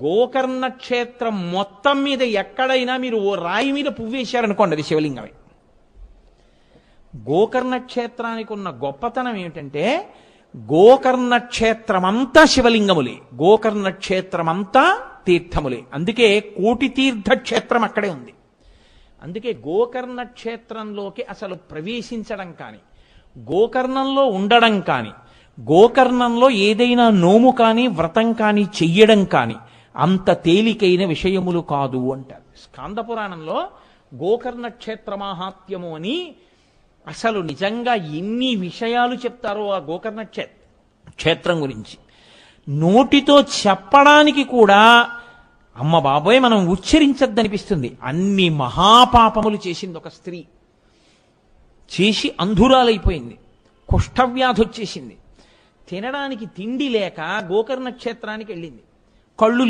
గోకర్ణ క్షేత్రం మొత్తం మీద ఎక్కడైనా మీరు ఓ రాయి మీద పువ్వేశారనుకోండి, అది శివలింగమే. గోకర్ణ క్షేత్రానికి ఉన్న గొప్పతనం ఏమిటంటే గోకర్ణ క్షేత్రమంతా శివలింగములే, గోకర్ణ క్షేత్రమంతా తీర్థములే. అందుకే కోటి తీర్థ క్షేత్రం అక్కడే ఉంది. అందుకే గోకర్ణ క్షేత్రంలోకి అసలు ప్రవేశించడం కానీ, గోకర్ణంలో ఉండడం కానీ, గోకర్ణంలో ఏదైనా నోము కానీ వ్రతం కానీ చెయ్యడం కానీ అంత తేలికైన విషయములు కాదు అంటారు. స్కాంద పురాణంలో గోకర్ణ క్షేత్ర మాహాత్మ్యము అని అసలు నిజంగా ఎన్ని విషయాలు చెప్తారో ఆ గోకర్ణ క్షేత్రం గురించి. నోటితో చెప్పడానికి కూడా అమ్మ బాబోయ్ మనం ఉచ్చరించద్దనిపిస్తుంది. అన్ని మహాపాపములు చేసింది ఒక స్త్రీ. చేసి అంధురాలైపోయింది, కుష్ఠవ్యాధి వచ్చేసింది, తినడానికి తిండి లేక గోకర్ణ క్షేత్రానికి వెళ్ళింది. కళ్ళు